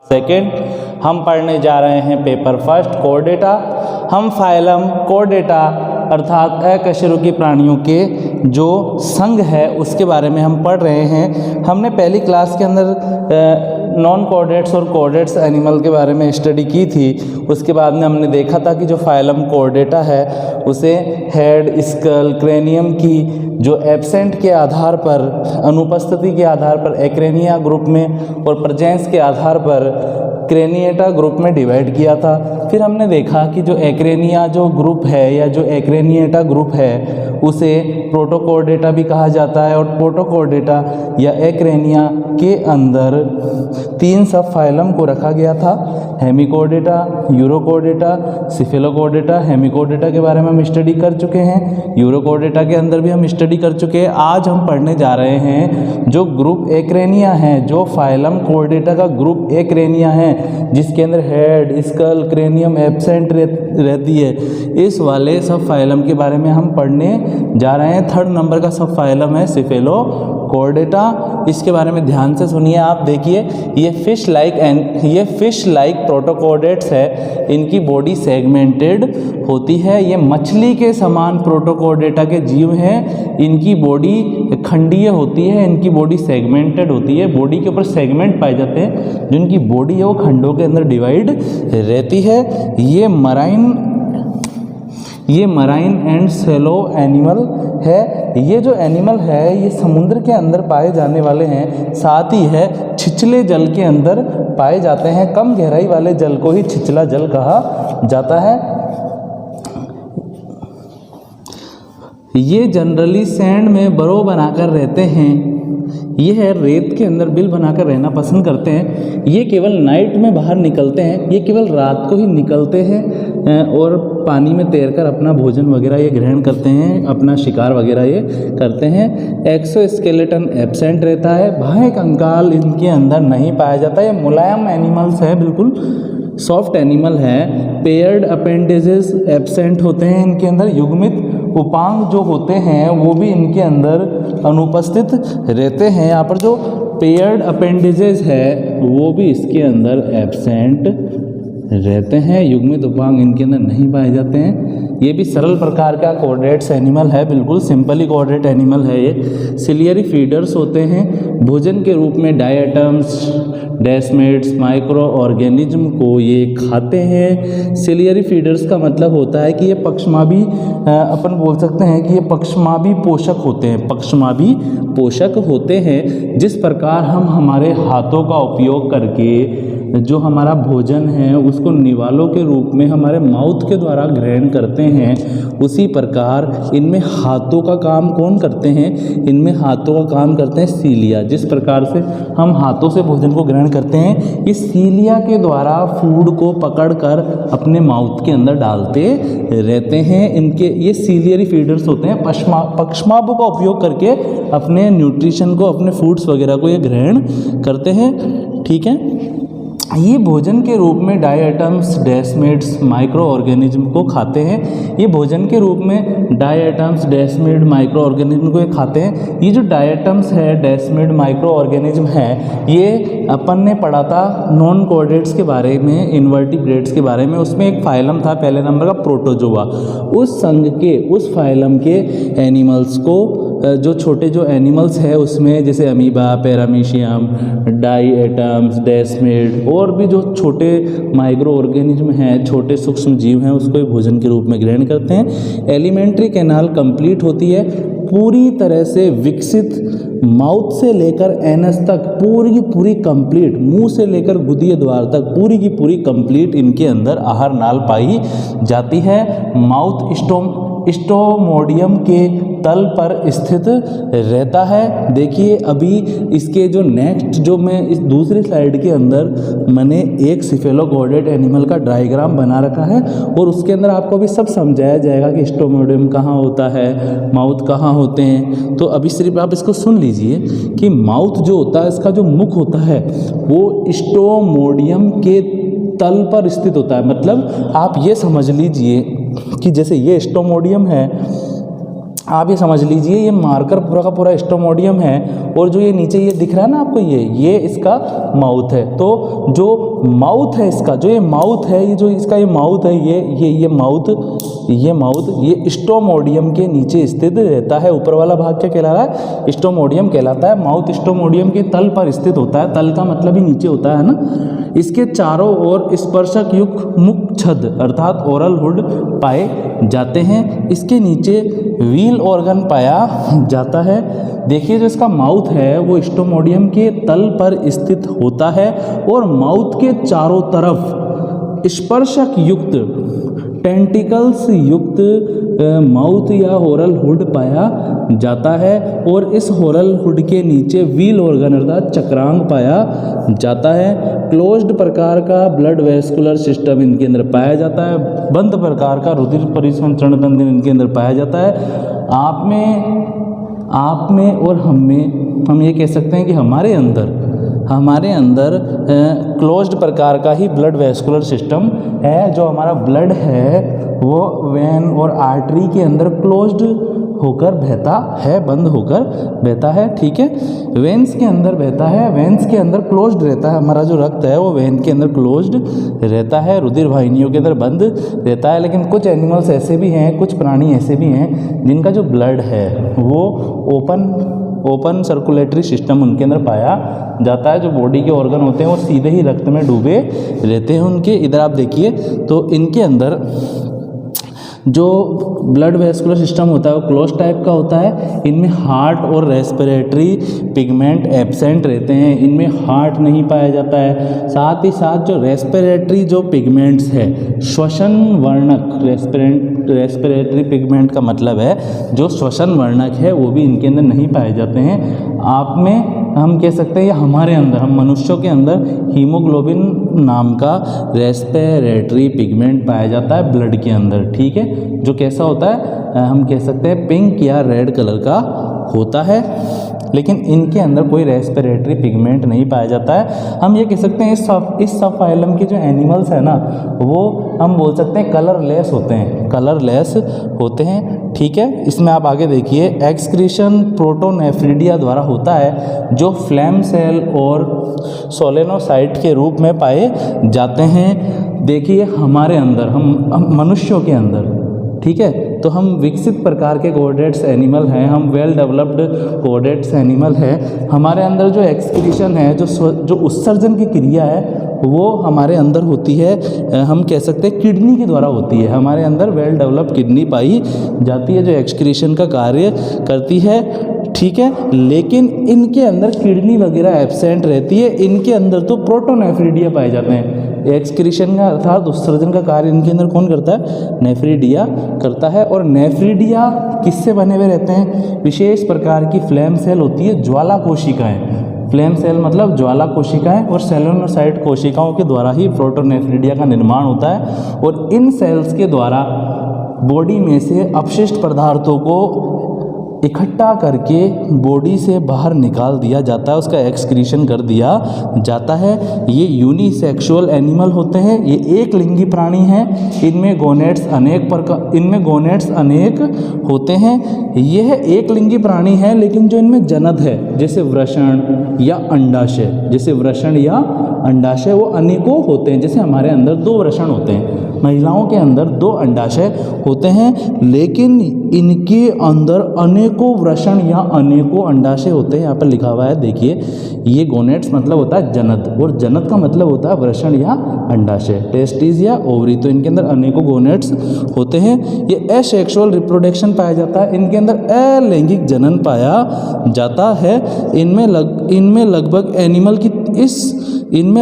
Second हम पढ़ने जा रहे हैं पेपर फर्स्ट कोर्डेटा। हम फाइलम कोर्डेटा अर्थात अकशेरुकी प्राणियों के जो संघ है उसके बारे में हम पढ़ रहे हैं। हमने पहली क्लास के अंदर नॉन कोर्डेट्स और कोर्डेट्स एनिमल के बारे में स्टडी की थी। उसके बाद में हमने देखा था कि जो फाइलम कोर्डेटा है उसे हेड, स्कल, क्रेनियम की जो एब्सेंट के आधार पर, अनुपस्थिति के आधार पर एक्रेनिया ग्रुप में और प्रेजेंस के आधार पर क्रेनिएटा ग्रुप में डिवाइड किया था। फिर हमने देखा कि जो एक्रेनिया जो ग्रुप है या जो एक्रेनिएटा ग्रुप है उसे प्रोटोकोर्डेटा भी कहा जाता है। और प्रोटोकोर्डेटा या एक्रेनिया के अंदर 3 सब फाइलम को रखा गया था, हेमिकोर्डेटा, यूरोकोर्डेटा, सिफेलोकोर्डेटा। हेमिकोर्डेटा के बारे में हम स्टडी कर चुके हैं, यूरोकोर्डेटा के अंदर भी हम स्टडी कर चुके हैं। आज हम पढ़ने जा रहे हैं जो ग्रुप एक्रेनिया है, जो फाइलम कोर्डेटा का ग्रुप एक्रेनिया है जिसके अंदर हेड, स्कल, क्रेनियम एब्सेंट रहती है, इस वाले सब फाइलम के बारे में हम पढ़ने जा रहे हैं। 3rd नंबर का सब फाइलम है सिफेलोकोर्डेटा। इसके बारे में ध्यान से सुनिए आप। देखिए ये फिश लाइक प्रोटोकोर्डेट्स है, इनकी बॉडी सेगमेंटेड होती है। ये मछली के समान प्रोटोकोर्डेटा के जीव हैं, इनकी बॉडी खंडीय होती है, इनकी बॉडी सेगमेंटेड होती है। बॉडी के ऊपर सेगमेंट पाए जाते हैं, जिनकी बॉडी है वो खंडों के अंदर डिवाइड रहती है। ये मराइन एंड सेलो एनिमल है। ये जो एनिमल है ये समुद्र के अंदर पाए जाने वाले हैं, साथ ही है छिछले जल के अंदर पाए जाते हैं। कम गहराई वाले जल को ही छिछला जल कहा जाता है। ये जनरली सैंड में बरो बनाकर रहते हैं। ये है रेत के अंदर बिल बनाकर रहना पसंद करते हैं। ये केवल नाइट में बाहर निकलते हैं, ये केवल रात को ही निकलते हैं और पानी में तैरकर अपना भोजन वगैरह ये ग्रहण करते हैं, अपना शिकार वगैरह ये करते हैं। एक्सोस्केलेटन एब्सेंट रहता है, बाह्य कंकाल इनके अंदर नहीं पाया जाता। ये मुलायम एनिमल्स है, बिल्कुल सॉफ्ट एनिमल है। पेयर्ड अपेंडेजेस एब्सेंट होते हैं इनके अंदर। युग्मित उपांग जो होते हैं वो भी इनके अंदर अनुपस्थित रहते हैं। यहाँ पर जो पेयर्ड अपेंडेजेस है वो भी इसके अंदर एब्सेंट रहते हैं, युग्मित उपांग इनके अंदर नहीं पाए जाते हैं। ये भी सरल प्रकार का कोर्डेट्स एनिमल है, बिल्कुल सिंपली कोर्डेट एनिमल है। ये सिलियरी फीडर्स होते हैं। भोजन के रूप में डायटम्स, डेस्मेट्स, माइक्रो ऑर्गेनिज्म को ये खाते हैं। सिलियरी फीडर्स का मतलब होता है कि ये पक्षमाभी, अपन बोल सकते हैं कि ये पक्षमाभी पोषक होते हैं, पक्षमाभी पोषक होते हैं। जिस प्रकार हम हमारे हाथों का उपयोग करके जो हमारा भोजन है उसको निवालों के रूप में हमारे माउथ के द्वारा ग्रहण करते हैं, उसी प्रकार इनमें हाथों का काम कौन करते हैं? इनमें हाथों का काम करते हैं सीलिया। जिस प्रकार से हम हाथों से भोजन को ग्रहण करते हैं, इस सीलिया के द्वारा फूड को पकड़कर अपने माउथ के अंदर डालते रहते हैं। इनके ये सीलियरी फीडर्स होते हैं, पक्षमाभों का उपयोग करके अपने न्यूट्रिशन को, अपने फूड्स वगैरह को ये ग्रहण करते हैं। ठीक है, ये भोजन के रूप में डायटम्स, डेस्मेट्स, माइक्रो ऑर्गेनिज्म को खाते हैं। ये भोजन के रूप में डायटम्स, डेस्मेट, माइक्रो ऑर्गेनिज्म को ये खाते हैं। ये जो डायटम्स है, डेस्मेट, माइक्रो ऑर्गेनिज्म है, ये अपन ने पढ़ा था नॉन कोर्डेट्स के बारे में, इन्वर्टिब्रेट्स के बारे में। उसमें एक फाइलम था पहले नंबर का प्रोटोजोआ। उस संघ के, उस फाइलम के एनिमल्स को, जो छोटे जो एनिमल्स है उसमें जैसे अमीबा, पैरामीशियम, डायटम्स, डेस्मेट और भी जो छोटे माइक्रो ऑर्गेनिज्म हैं, छोटे सूक्ष्म जीव हैं, उसको भोजन के रूप में ग्रहण करते हैं। एलिमेंट्री कैनाल कंप्लीट होती है, पूरी तरह से विकसित माउथ से लेकर एनस तक पूरी की पूरी कंप्लीट, मुंह से लेकर गुदीय द्वार तक पूरी की पूरी कंप्लीट इनके अंदर आहार नाल पाई जाती है। माउथ स्टोमोडियम के तल पर स्थित रहता है। देखिए अभी इसके जो नेक्स्ट, जो मैं इस दूसरी स्लाइड के अंदर मैंने एक सिफेलोकोर्डेट एनिमल का डायग्राम बना रखा है और उसके अंदर आपको अभी सब समझाया जाएगा कि स्टोमोडियम कहाँ होता है, माउथ कहाँ होते हैं। तो अभी सिर्फ आप इसको सुन लीजिए कि माउथ जो होता है, इसका जो मुख होता है वो स्टोमोडियम के तल पर स्थित होता है। मतलब आप ये समझ लीजिए कि जैसे ये स्टोमोडियम है, आप ये समझ लीजिए ये मार्कर पूरा का पूरा स्टोमोडियम है और जो ये नीचे ये दिख रहा है ना आपको, ये इसका माउथ है। तो जो माउथ है इसका, जो ये माउथ है, ये जो इसका ये माउथ है, ये माउथ ये स्टोमोडियम के नीचे स्थित रहता है। ऊपर वाला भाग क्या कहला रहा है? स्टोमोडियम कहलाता है। माउथ स्टोमोडियम के तल पर स्थित होता है। तल का मतलब ही नीचे होता है ना। इसके चारों ओर स्पर्शक युक्त मुख छद अर्थात ओरल हुड पाए जाते हैं। इसके नीचे व्हील ऑर्गन पाया जाता है। देखिए जो इसका माउथ है वो स्टोमोडियम के तल पर स्थित होता है और माउथ के चारों तरफ स्पर्शक युक्त टेंटिकल्स युक्त माउथ या ओरल हुड पाया जाता है और इस ओरल हुड के नीचे व्हील ऑर्गन अर्थात चक्रांग पाया जाता है। क्लोज्ड प्रकार का ब्लड वेस्कुलर सिस्टम इनके अंदर पाया जाता है। बंद प्रकार का रुधिर परिसंचरण तंत्र इनके अंदर पाया जाता है। आप में और हम ये कह सकते हैं कि हमारे अंदर क्लोज्ड प्रकार का ही ब्लड वेस्कुलर सिस्टम है। जो हमारा ब्लड है वो वेन और आर्टरी के अंदर क्लोज्ड होकर बहता है, बंद होकर बहता है। ठीक है, वेन्स के अंदर बहता है, वेन्स के अंदर क्लोज्ड रहता है। हमारा जो रक्त है वो वेन के अंदर क्लोज्ड रहता है, रुधिर वाहिनियों के अंदर बंद रहता है। लेकिन कुछ एनिमल्स ऐसे भी हैं, कुछ प्राणी ऐसे भी हैं जिनका जो ब्लड है वो ओपन सर्कुलेटरी सिस्टम उनके अंदर पाया जाता है। जो बॉडी के ऑर्गन होते हैं वो सीधे ही रक्त में डूबे रहते हैं उनके। इधर आप देखिए तो इनके अंदर जो ब्लड वेस्कुलर सिस्टम होता है वो क्लोज टाइप का होता है। इनमें हार्ट और रेस्पिरेटरी पिगमेंट एब्सेंट रहते हैं, इनमें हार्ट नहीं पाया जाता है। साथ ही साथ जो रेस्पिरेटरी जो पिगमेंट्स है, श्वसन वर्णक, रेस्पिरेटरी पिगमेंट का मतलब है जो श्वसन वर्णक है, वो भी इनके अंदर नहीं पाए जाते हैं। आप में हम कह सकते हैं हमारे अंदर, हम मनुष्यों के अंदर हीमोग्लोबिन नाम का रेस्पिरेटरी पिगमेंट पाया जाता है ब्लड के अंदर। ठीक है, जो कैसा होता है, हम कह सकते हैं पिंक या रेड कलर का होता है। लेकिन इनके अंदर कोई रेस्पिरेटरी पिगमेंट नहीं पाया जाता है। हम ये कह सकते हैं इस सब फाइलम के जो एनिमल्स हैं ना, वो हम बोल सकते हैं कलरलेस होते हैं। ठीक है, इसमें आप आगे देखिए, एक्सक्रीशन प्रोटोनेफ्रिडिया द्वारा होता है जो फ्लैम सेल और सोलेनोसाइट के रूप में पाए जाते हैं। देखिए हमारे अंदर, हम मनुष्यों के अंदर, ठीक है, तो हम विकसित प्रकार के कोऑर्डिनेट्स एनिमल हैं, हम वेल डेवलप्ड कोऑर्डिनेट्स एनिमल हैं। हमारे अंदर जो एक्सक्रीशन है, जो उत्सर्जन की क्रिया है, वो हमारे अंदर होती है, हम कह सकते हैं किडनी के द्वारा होती है। हमारे अंदर वेल डेवलप्ड किडनी पाई जाती है जो एक्सक्रीशन का कार्य करती है। ठीक है, लेकिन इनके अंदर किडनी वगैरह एब्सेंट रहती है। इनके अंदर तो प्रोटोनेफ्रिडिया पाए जाते हैं। एक्सक्रीशन का अर्थात उत्सर्जन का कार्य इनके अंदर कौन करता है? नेफ्रिडिया करता है। और नेफ्रिडिया किससे बने हुए रहते हैं? विशेष प्रकार की फ्लेम सेल होती है, ज्वाला कोशिकाएं। फ्लेम सेल मतलब ज्वाला कोशिकाएं और सेलेनोसाइट कोशिकाओं के द्वारा ही प्रोटोनेफ्रिडिया का निर्माण होता है। और इन सेल्स के द्वारा बॉडी में से अपशिष्ट पदार्थों को इकट्ठा करके बॉडी से बाहर निकाल दिया जाता है, उसका एक्सक्रीशन कर दिया जाता है। ये यूनिसेक्सुअल एनिमल होते हैं, ये एक लिंगी प्राणी हैं। इनमें गोनेट्स अनेक होते हैं। यह एक लिंगी प्राणी है, लेकिन जो इनमें जनद है, जैसे वृषण या अंडाशय, वो अनेकों होते हैं। जैसे हमारे अंदर 2 वृषण होते हैं, महिलाओं के अंदर 2 अंडाशय होते हैं, लेकिन इनके अंदर अनेकों वृषण या अनेकों अंडाशय होते हैं। यहाँ पर लिखा हुआ है, देखिए, ये गोनेट्स मतलब होता है जनद, और जनद का मतलब होता है वृषण या अंडाशय, टेस्टिस या ओवरी। तो इनके अंदर अनेकों गोनेट्स होते हैं। ये एसेक्सुअल रिप्रोडक्शन पाया जाता है, इनके अंदर अलैंगिक जनन पाया जाता है। इनमें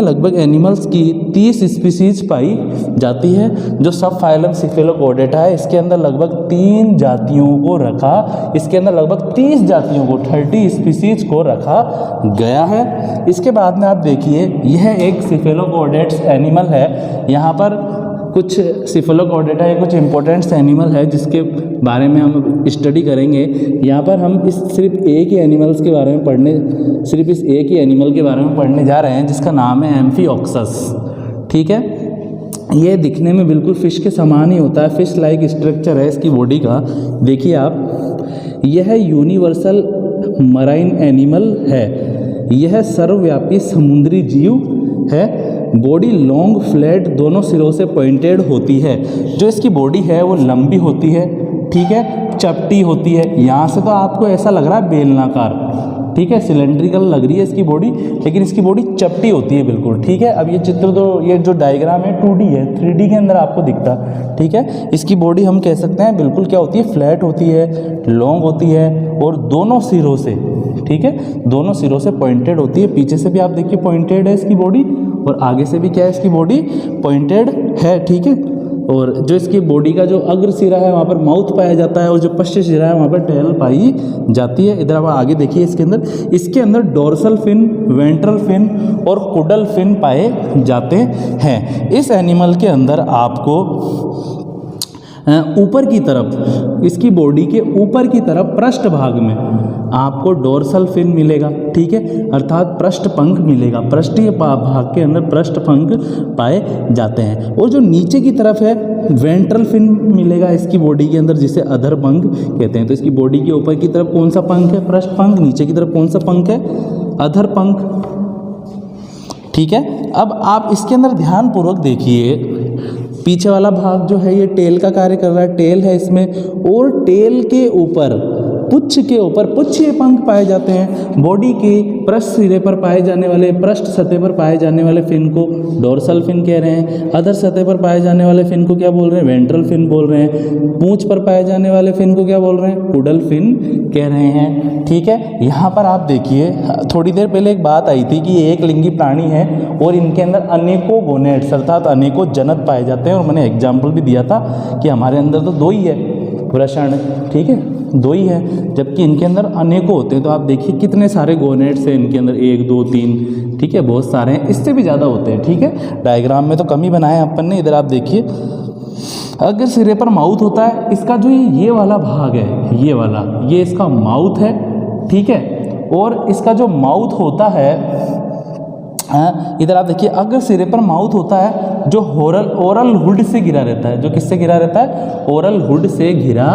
लगभग एनिमल्स की 30 स्पीसीज पाई जाती है। जो सब फाइलम सिफेलोपोडेटा है, इसके अंदर लगभग 3 जातियों को रखा, इसके अंदर लगभग 30 जातियों को 30 स्पीसीज को रखा गया है। इसके बाद में आप देखिए, यह एक सिफेलोपोडेट्स एनिमल है। यहाँ पर कुछ सिफेलोपोडेटा है, कुछ इंपॉर्टेंट्स एनिमल है जिसके बारे में हम स्टडी करेंगे। यहाँ पर हम सिर्फ एक ही एनिमल के बारे में पढ़ने जा रहे हैं, जिसका नाम है एम्फिओक्सस। ठीक है, ये दिखने में बिल्कुल फिश के समान ही होता है, फिश लाइक स्ट्रक्चर है इसकी बॉडी का। देखिए आप, यह यूनिवर्सल मराइन एनिमल है। यह सर्वव्यापी समुद्री जीव है। बॉडी लॉन्ग फ्लैट दोनों सिरों से पॉइंटेड होती है। जो इसकी बॉडी है वो लंबी होती है, ठीक है, चपटी होती है। यहाँ से तो आपको ऐसा लग रहा है बेलनाकार, ठीक है, सिलेंड्रिकल लग रही है इसकी बॉडी, लेकिन इसकी बॉडी चपटी होती है बिल्कुल, ठीक है। अब ये चित्र तो ये जो डायग्राम है 2D है, 3D के अंदर आपको दिखता, ठीक है। इसकी बॉडी हम कह सकते हैं बिल्कुल क्या होती है, फ्लैट होती है, लॉन्ग होती है और दोनों सिरों से, ठीक है, दोनों सिरों से पॉइंटेड होती है। पीछे से भी आप देखिए पॉइंटेड है इसकी बॉडी और आगे से भी क्या है इसकी बॉडी पॉइंटेड है, ठीक है। और जो इसकी बॉडी का जो अग्र सिरा है वहाँ पर माउथ पाया जाता है और जो पश्च सिरा है वहाँ पर टेल पाई जाती है। इधर आप आगे देखिए इसके अंदर डोर्सल फिन, वेंट्रल फिन और कुडल फिन पाए जाते हैं। इस एनिमल के अंदर आपको ऊपर की तरफ, इसकी बॉडी के ऊपर की तरफ पृष्ठ भाग में आपको डोर्सल फिन मिलेगा, ठीक है, अर्थात पृष्ठ पंख मिलेगा। पृष्ठीय भाग के अंदर पृष्ठ पंख पाए जाते हैं। और जो नीचे की तरफ है वेंट्रल फिन मिलेगा इसकी बॉडी के अंदर, जिसे अधर पंख कहते हैं। तो इसकी बॉडी के ऊपर की तरफ कौन सा पंख है, पृष्ठ पंख, नीचे की तरफ कौन सा पंख है, अधर पंख, ठीक है। अब आप इसके अंदर ध्यानपूर्वक देखिए, पीछे वाला भाग जो है ये टेल का कार्य कर रहा है, टेल है इसमें, और टेल के ऊपर, पुच्छ के ऊपर पुच्छीय पंख पाए जाते हैं। बॉडी के पृष्ठ सिरे पर पाए जाने वाले, पृष्ठ सतह पर पाए जाने वाले फिन को डोर्सल फिन कह रहे हैं। अधर सतह पर पाए जाने वाले फिन को क्या बोल रहे हैं, वेंट्रल फिन बोल रहे हैं। पूंछ पर पाए जाने वाले फिन को क्या बोल रहे हैं, कुडल फिन कह रहे हैं, ठीक है। यहाँ पर आप देखिए, थोड़ी देर पहले एक बात आई थी कि ये एक लिंगी प्राणी है और इनके अंदर अनेकों गोनेड्स अर्थात अनेकों जनक पाए जाते हैं। और मैंने एग्जाम्पल भी दिया था कि हमारे अंदर तो 2 ही है वृषण, ठीक है, 2 ही है, जबकि इनके अंदर अनेकों होते हैं। तो आप देखिए कितने सारे गोनेड्स हैं इनके अंदर, 1 2 3, ठीक है, बहुत सारे हैं, इससे भी ज़्यादा होते हैं, ठीक है। डायग्राम में तो कम ही बनाया अपन ने। इधर आप देखिए, अगर सिरे पर माउथ होता है, इसका जो ये वाला भाग है, ये वाला, ये इसका माउथ है, ठीक है। और इसका जो माउथ होता है, इधर आप देखिए, अगर सिरे पर माउथ होता है जो ओरल हुड से घिरा रहता है, जो किससे घिरा रहता है, ओरल हुड से घिरा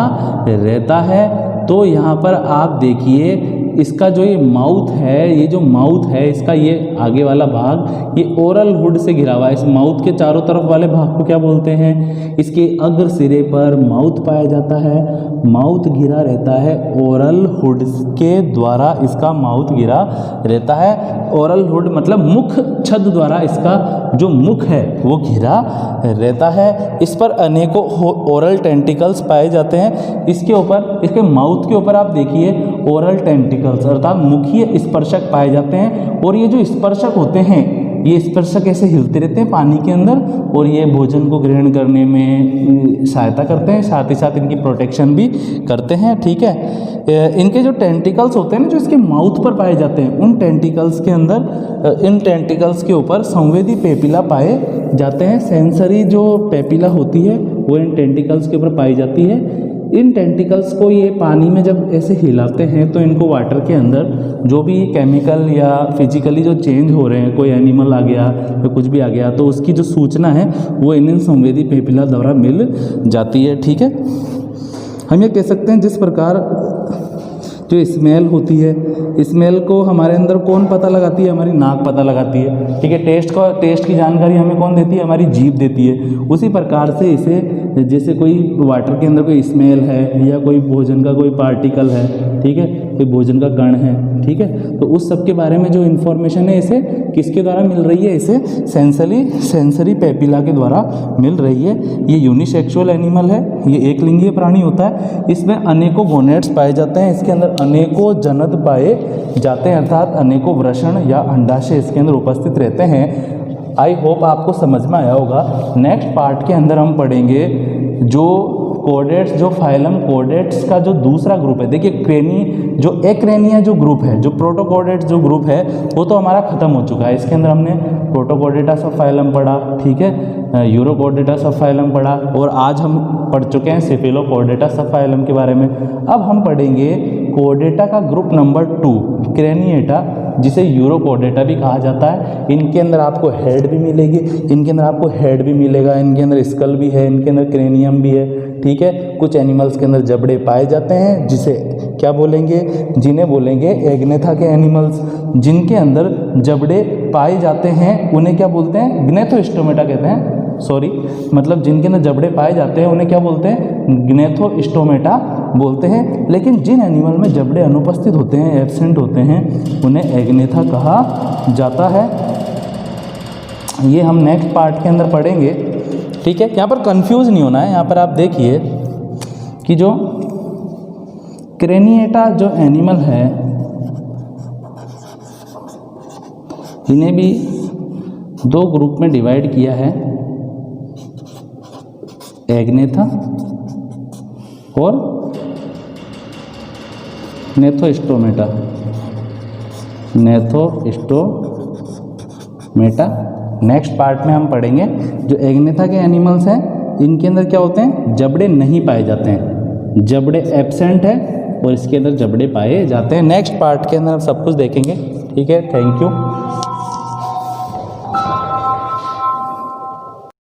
रहता है। तो यहाँ पर आप देखिए इसका जो ये माउथ है, ये जो माउथ है इसका, ये आगे वाला भाग ये ओरल हुड से घिरा हुआ है। इस माउथ के चारों तरफ वाले भाग को क्या बोलते हैं, इसके अग्र सिरे पर माउथ पाया जाता है, माउथ घिरा रहता है ओरल हुड के द्वारा, इसका माउथ घिरा रहता है। ओरल हुड मतलब मुख छद द्वारा इसका जो मुख है वो घिरा रहता है। इस पर अनेकों ओरल टेंटिकल्स पाए जाते हैं। इसके ऊपर, इसके माउथ के ऊपर आप देखिए ओरल टेंटिकल्स अर्थात मुखीय स्पर्शक पाए जाते हैं। और ये जो स्पर्शक होते हैं, ये स्पर्शक ऐसे हिलते रहते हैं पानी के अंदर और ये भोजन को ग्रहण करने में सहायता करते हैं, साथ ही साथ इनकी प्रोटेक्शन भी करते हैं, ठीक है। इनके जो टेंटिकल्स होते हैं ना, जो इसके माउथ पर पाए जाते हैं, उन टेंटिकल्स के अंदर, इन टेंटिकल्स के ऊपर संवेदी पेपिला पाए जाते हैं। सेंसरी जो पेपिला होती है वो इन टेंटिकल्स के ऊपर पाई जाती है। इन टेंटिकल्स को ये पानी में जब ऐसे हिलाते हैं तो इनको वाटर के अंदर जो भी केमिकल या फिजिकली जो चेंज हो रहे हैं, कोई एनिमल आ गया या कुछ भी आ गया, तो उसकी जो सूचना है वो इन संवेदी पेपिला द्वारा मिल जाती है, ठीक है। हम ये कह सकते हैं जिस प्रकार जो स्मेल होती है, स्मेल को हमारे अंदर कौन पता लगाती है, हमारी नाक पता लगाती है, ठीक है। टेस्ट की जानकारी हमें कौन देती है, हमारी जीभ देती है। उसी प्रकार से इसे, जैसे कोई वाटर के अंदर कोई स्मेल है या कोई भोजन का कोई पार्टिकल है, ठीक है, कोई भोजन का कण है, ठीक है, तो उस सब के बारे में जो इन्फॉर्मेशन है इसे किसके द्वारा मिल रही है, इसे सेंसरी पेपिला के द्वारा मिल रही है। ये यूनिसेक्सुअल एनिमल है, ये एक लिंगीय प्राणी होता है। इसमें अनेकों गोनेड्स पाए जाते हैं, इसके अंदर अनेकों जनद पाए जाते हैं, अर्थात अनेकों वृषण या अंडाशय इसके अंदर उपस्थित रहते हैं। आई होप आपको समझ में आया होगा। नेक्स्ट पार्ट के अंदर हम पढ़ेंगे जो कोडेट्स, जो फाइलम कोडेट्स का जो दूसरा ग्रुप है। देखिए जो एक्रेनिया जो ग्रुप है, जो प्रोटोकोडेट्स जो ग्रुप है वो तो हमारा खत्म हो चुका है। इसके अंदर हमने प्रोटोकोडेटा सब फाइलम पढ़ा, ठीक है, यूरोकोडेटा सब फाइलम पढ़ा और आज हम पढ़ चुके हैं सेफेलोकोडेटा सब फाइलम के बारे में। अब हम पढ़ेंगे कोडेटा का ग्रुप नंबर 2 क्रेनिएटा, जिसे यूरोकोडेटा भी कहा जाता है। इनके अंदर आपको हेड भी मिलेगी, इनके अंदर आपको हेड भी मिलेगा, इनके अंदर स्कल भी है, इनके अंदर क्रेनियम भी है, ठीक है। कुछ एनिमल्स के अंदर जबड़े पाए जाते हैं जिसे क्या बोलेंगे, जिन्हें बोलेंगे एग्नेथा के एनिमल्स। जिनके अंदर जबड़े पाए जाते हैं उन्हें क्या बोलते हैं, ग्नेथोस्टोमेटा कहते हैं। सॉरी, मतलब जिनके अंदर जबड़े पाए जाते हैं उन्हें क्या बोलते हैं, ग्नेथोस्टोमेटा बोलते हैं। लेकिन जिन एनिमल में जबड़े अनुपस्थित होते हैं, एब्सेंट होते हैं, उन्हें एग्नेथा कहा जाता है। ये हम नेक्स्ट पार्ट के अंदर पढ़ेंगे, ठीक है। यहाँ पर कंफ्यूज नहीं होना है। यहाँ पर आप देखिए कि जो क्रेनिएटा जो एनिमल है, इन्हें भी दो ग्रुप में डिवाइड किया है, एग्नेथा और नेथोस्टोमेटा। नेथोस्टोमेटा नेक्स्ट पार्ट में हम पढ़ेंगे। जो एग्नेथा के एनिमल्स हैं, इनके अंदर क्या होते हैं, जबड़े नहीं पाए जाते हैं, जबड़े एब्सेंट है और इसके अंदर जबड़े पाए जाते हैं। नेक्स्ट पार्ट के अंदर हम सब कुछ देखेंगे, ठीक है। Thank you.